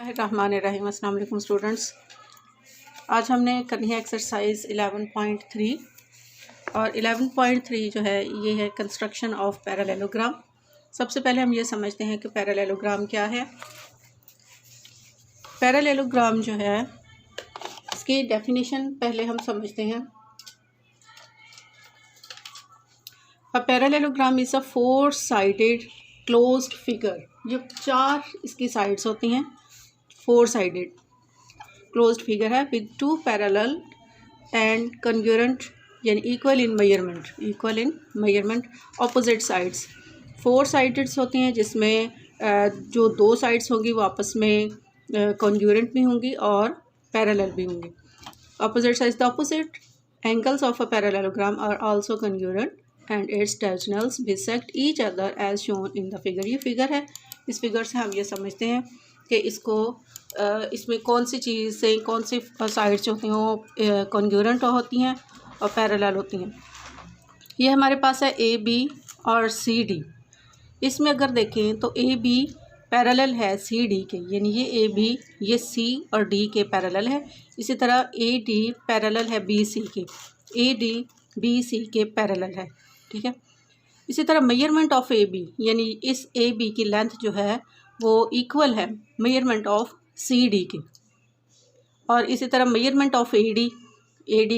बिस्मिल्लाहिर्रहमानिर्रहीम। अस्सलाम वालेकुम स्टूडेंट्स। आज हमने करनी है एक्सरसाइज 11.3 और 11.3 जो है ये है कंस्ट्रक्शन ऑफ पैरेललोग्राम। सबसे पहले हम ये समझते हैं कि पैरेललोग्राम क्या है। पैरेललोग्राम जो है इसकी डेफिनेशन पहले हम समझते हैं। A parallelogram is a 4 sided closed figure. ये 4 इसकी साइड्स होती हैं, 4 साइडेड क्लोज्ड फिगर है विद 2 पैरेलल एंड कन्ग्रुएंट यानी equal in measurement opposite sides. 4 sides होती हैं जिसमें जो 2 साइड्स होंगी वो आपस में कन्ग्रुएंट भी होंगी और पैरेलल भी होंगी। Opposite sides, the opposite angles of a parallelogram are also congruent and its diagonals bisect each other as shown in the figure. ये फिगर है, इस फिगर से हम ये समझते हैं कि इसमें कौन सी चीज़ से कौन सी साइड्स जो होती हैं वो कॉन्ग्रुएंट होती हैं और पैरेलल होती हैं। ये हमारे पास है ए बी और सी डी। इसमें अगर देखें तो ए बी पैरेलल है सी डी के, यानी ये ए बी ये सी और डी के पैरेलल है। इसी तरह ए डी पैरेलल है बी सी के, ए डी बी सी के पैरेलल है, ठीक है। इसी तरह मेजरमेंट ऑफ ए बी यानी इस ए बी की लेंथ जो है वो इक्वल है मेजरमेंट ऑफ सी डी के, और इसी तरह मेजरमेंट ऑफ ए डी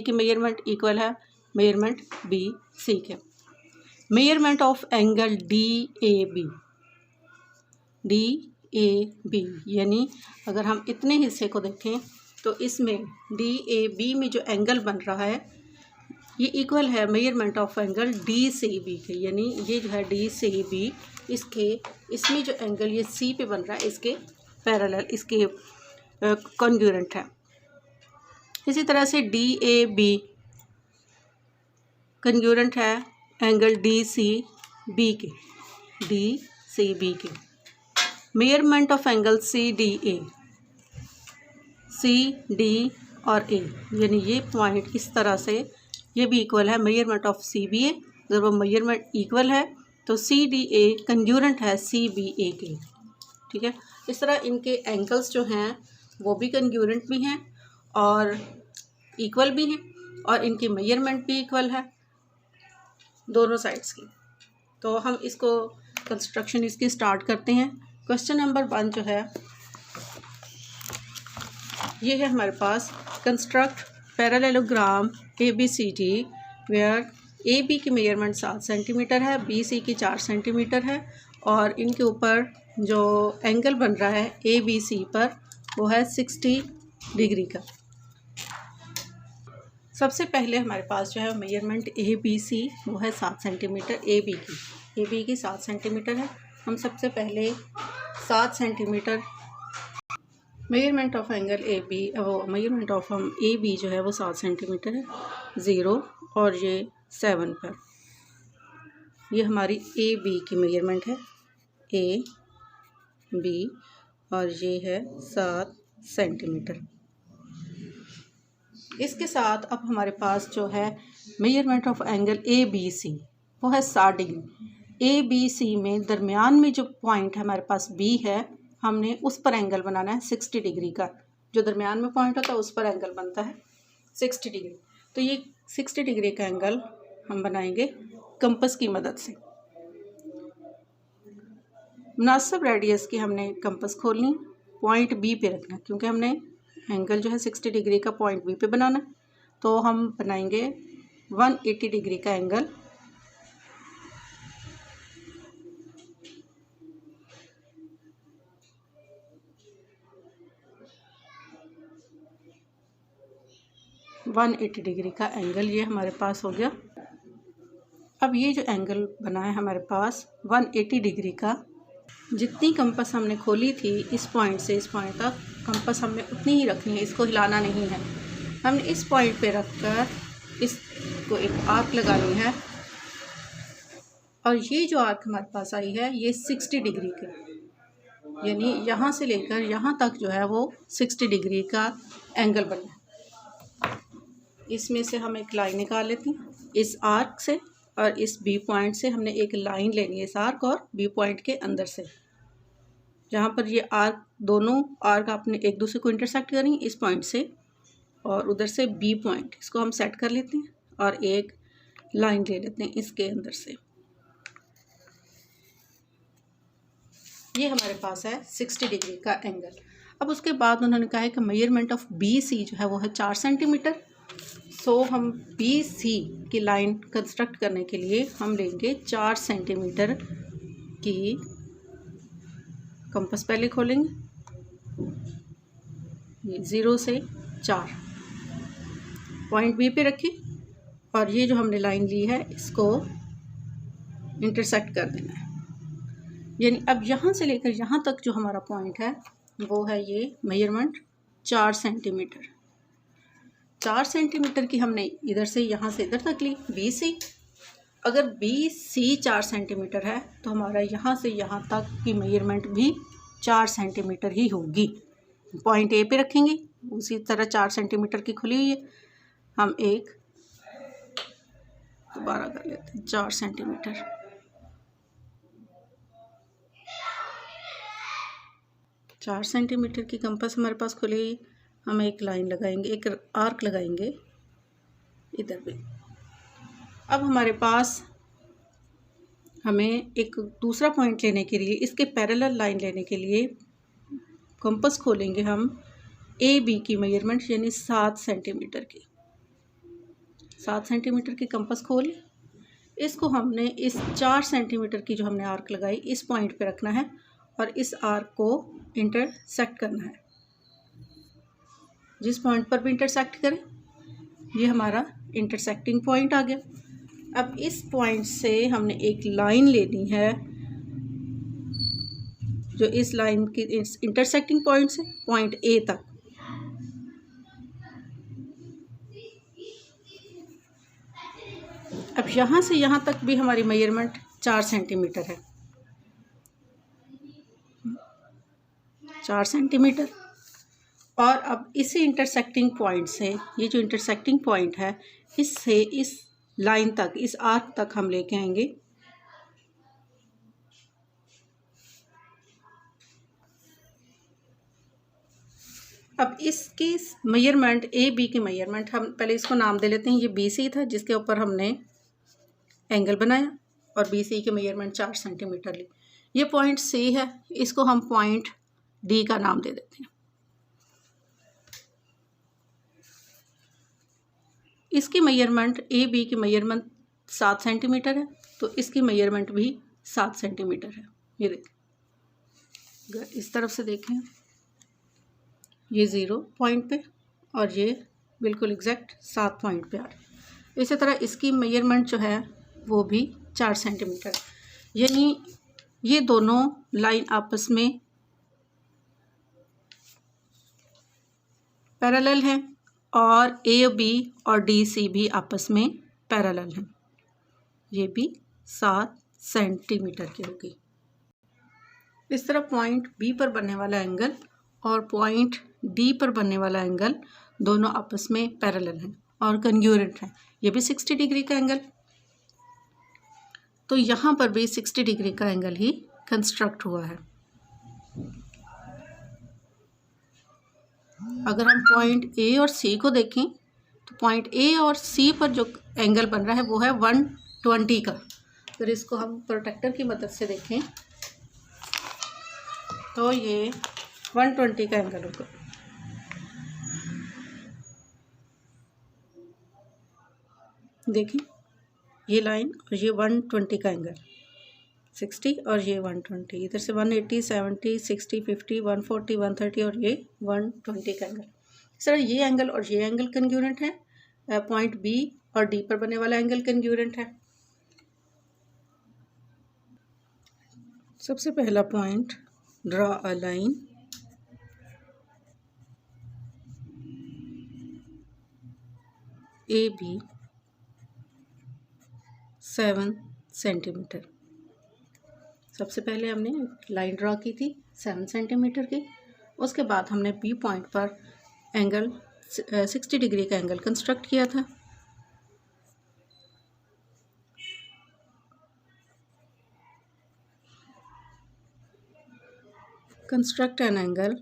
की मेजरमेंट इक्वल है मेजरमेंट बी सी के। Measurement of angle D A B यानी अगर हम इतने हिस्से को देखें तो इसमें डी ए बी में जो एंगल बन रहा है ये इक्वल है measurement of angle D C B के, यानी ये जो है डी सी बी इसमें जो एंगल ये सी पे बन रहा है इसके पैरेलल, इसके कॉन्ग्रुएंट है। इसी तरह से डी ए बी कॉन्ग्रुएंट है एंगल डी सी बी के। Measurement of angle C D और ए यानी ये पॉइंट इस तरह से ये भी इक्वल है मेजरमेंट ऑफ सी बी ए। अगर वो मेजरमेंट इक्वल है तो सी डी ए कन्ग्रुएंट है सी बी ए के, ठीक है। इस तरह इनके एंगल्स जो हैं वो भी कन्ग्रुएंट भी हैं और इक्वल भी हैं और इनकी मेजरमेंट भी इक्वल है दोनों साइड्स की। तो हम इसको कंस्ट्रक्शन इसकी स्टार्ट करते हैं। क्वेश्चन नंबर 1 जो है ये है हमारे पास, construct parallelogram A B C D where A B की मेजरमेंट 7 सेंटीमीटर है, बी सी की 4 सेंटीमीटर है और इनके ऊपर जो एंगल बन रहा है ए बी सी पर वो है 60 डिग्री का। सबसे पहले हमारे पास जो है मेजरमेंट ए बी सी वो है 7 सेंटीमीटर ए बी की 7 सेंटीमीटर है। हम सबसे पहले 7 centimetre measurement of angle A B वो मेजरमेंट ऑफ हम ए बी जो है वो 7 सेंटीमीटर है, 0 और ये 7 पर। ये हमारी ए बी की मेजरमेंट है, ए बी, और ये है 7 सेंटीमीटर। इसके साथ अब हमारे पास जो है measurement of angle A B C वो है 60 डिग्री। ए बी सी में दरमियान में जो पॉइंट है हमारे पास बी है, हमने उस पर एंगल बनाना है 60 डिग्री का। जो दरमियान में पॉइंट होता है उस पर एंगल बनता है 60 डिग्री। तो ये 60 डिग्री का एंगल हम बनाएंगे कंपास की मदद से। मुनासिब रेडियस की हमने कंपास खोलनी, पॉइंट बी पे रखना, क्योंकि हमने एंगल जो है 60 डिग्री का पॉइंट बी पे बनाना है। तो हम बनाएंगे 180 डिग्री का एंगल। डिग्री का एंगल ये हमारे पास हो गया। अब ये जो एंगल बना है हमारे पास 180 डिग्री का, जितनी कंपास हमने खोली थी इस पॉइंट से इस पॉइंट तक कंपास हमने उतनी ही रखनी है, इसको हिलाना नहीं है। हमने इस पॉइंट पे रखकर इसको एक आर्क लगानी है और ये जो आर्क हमारे पास आई है ये 60 डिग्री की, यानी यहाँ से लेकर यहाँ तक जो है वो 60 डिग्री का एंगल बना है। इसमें से हम एक लाइन निकाल लेते हैं इस आर्क से, और इस बी पॉइंट से हमने एक लाइन लेनी है इस आर्क और बी पॉइंट के अंदर से। जहाँ पर ये आर्क, दोनों आर्क आपने एक दूसरे को इंटरसेक्ट करेंगे इस पॉइंट से और उधर से बी पॉइंट, इसको हम सेट कर लेते हैं और एक लाइन ले लेते हैं इसके अंदर से। ये हमारे पास है 60 डिग्री का एंगल। अब उसके बाद उन्होंने कहा है कि मेजरमेंट ऑफ बी सी जो है वो है 4 सेंटीमीटर। सो हम बी सी की लाइन कंस्ट्रक्ट करने के लिए हम लेंगे 4 सेंटीमीटर की कंपास, पहले खोलेंगे ये 0 से 4 पॉइंट बी पे रखें और ये जो हमने लाइन ली है इसको इंटरसेक्ट कर देना है। यानी अब यहाँ से लेकर यहाँ तक जो हमारा पॉइंट है वो है ये मेजरमेंट 4 सेंटीमीटर। 4 सेंटीमीटर की हमने इधर से यहाँ से इधर तक ली बी सी। अगर बी सी 4 सेंटीमीटर है तो हमारा यहाँ से यहाँ तक की मेजरमेंट भी 4 सेंटीमीटर ही होगी। पॉइंट ए पे रखेंगे, उसी तरह 4 सेंटीमीटर की खुली हुई है, हम एक दोबारा कर लेते हैं 4 सेंटीमीटर। चार सेंटीमीटर की कंपास हमारे पास खुली हुई, हम एक लाइन लगाएंगे, एक आर्क लगाएंगे इधर भी। अब हमारे पास हमें एक दूसरा पॉइंट लेने के लिए, इसके पैरेलल लाइन लेने के लिए कंपास खोलेंगे हम ए बी की मेजरमेंट यानी 7 सेंटीमीटर की। 7 सेंटीमीटर की कंपास खोल, इसको हमने इस 4 सेंटीमीटर की जो हमने आर्क लगाई इस पॉइंट पे रखना है और इस आर्क को इंटरसेक्ट करना है। जिस पॉइंट पर भी इंटरसेक्ट करें ये हमारा इंटरसेक्टिंग पॉइंट आ गया। अब इस पॉइंट से हमने एक लाइन लेनी है जो इस लाइन की इंटरसेक्टिंग पॉइंट से पॉइंट ए तक। अब यहाँ से यहाँ तक भी हमारी मेजरमेंट 4 सेंटीमीटर है, 4 सेंटीमीटर। और अब इसी इंटरसेक्टिंग पॉइंट से, ये जो इंटरसेक्टिंग पॉइंट है इससे इस लाइन तक, इस आर्क तक हम लेके आएंगे अब इसकी मेजरमेंट ए बी की मेजरमेंट, हम पहले इसको नाम दे लेते हैं। ये बी सी था जिसके ऊपर हमने एंगल बनाया और बी सी की मेजरमेंट 4 सेंटीमीटर ली। ये पॉइंट सी है, इसको हम पॉइंट डी का नाम दे देते हैं। इसकी मेजरमेंट ए बी की मेजरमेंट 7 सेंटीमीटर है तो इसकी मेजरमेंट भी 7 सेंटीमीटर है। ये देखें, इस तरफ से देखें, ये 0 पॉइंट पे और ये बिल्कुल एग्जैक्ट 7 पॉइंट पे आ रहा है। इसी तरह इसकी मेजरमेंट जो है वो भी 4 सेंटीमीटर, यानी ये दोनों लाइन आपस में पैरेलल हैं और ए बी और डी सी भी आपस में पैरेलल हैं। ये भी 7 सेंटीमीटर की होगी। इस तरह पॉइंट बी पर बनने वाला एंगल और पॉइंट डी पर बनने वाला एंगल दोनों आपस में पैरेलल हैं और कंग्यूरेंट हैं। ये भी 60 डिग्री का एंगल, तो यहाँ पर भी 60 डिग्री का एंगल ही कंस्ट्रक्ट हुआ है। अगर हम पॉइंट ए और सी को देखें तो पॉइंट ए और सी पर जो एंगल बन रहा है वो है 120 का। अगर इसको हम प्रोटेक्टर की मदद से देखें तो ये 120 का एंगल होगा। देखिए ये लाइन और ये 120 का एंगल, 60 और ये 120, इधर से 180, 70, 60, 50, 140, 130 और ये 120 का एंगल। इस तरह ये एंगल और ये एंगल कंग्यूरेंट है। पॉइंट बी और डी पर बनने वाला एंगल कंग्यूरेंट है। सबसे पहला point, draw a line A B 7 centimetre. सबसे पहले हमने लाइन ड्रा की थी 7 सेंटीमीटर की। उसके बाद हमने बी पॉइंट पर एंगल 60 डिग्री का एंगल कंस्ट्रक्ट किया था। Construct an angle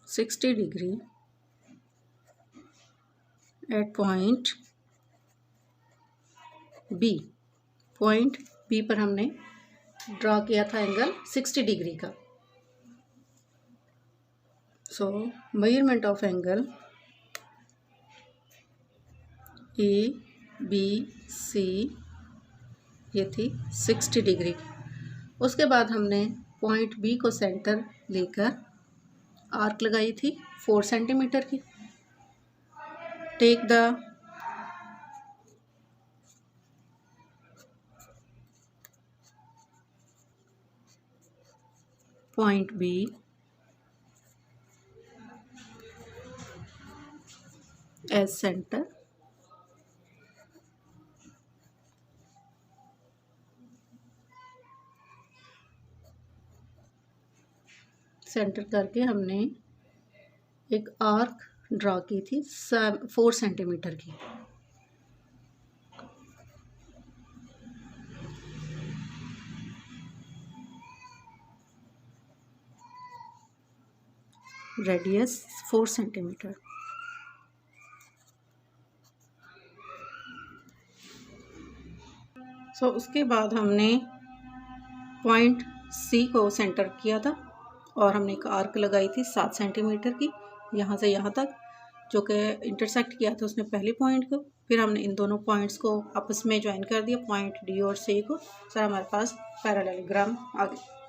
(60° at point B. Point B पर हमने ड्रा किया था एंगल 60° का। So measurement of angle ABC ये थी 60°। उसके बाद हमने पॉइंट बी को सेंटर लेकर आर्क लगाई थी 4 सेंटीमीटर की। Take the point B as centre, centre करके हमने एक आर्क ड्रा की थी 4 सेंटीमीटर की। Radius 4 centimetre. सो उसके बाद हमने पॉइंट सी को सेंटर किया था और हमने एक आर्क लगाई थी 7 सेंटीमीटर की, यहाँ से यहाँ तक, जो कि इंटरसेक्ट किया था उसने पहले पॉइंट को। फिर हमने इन दोनों पॉइंट्स को आपस में ज्वाइन कर दिया, पॉइंट डी और सी को। सर हमारे पास पैरेललोग्राम आ गया।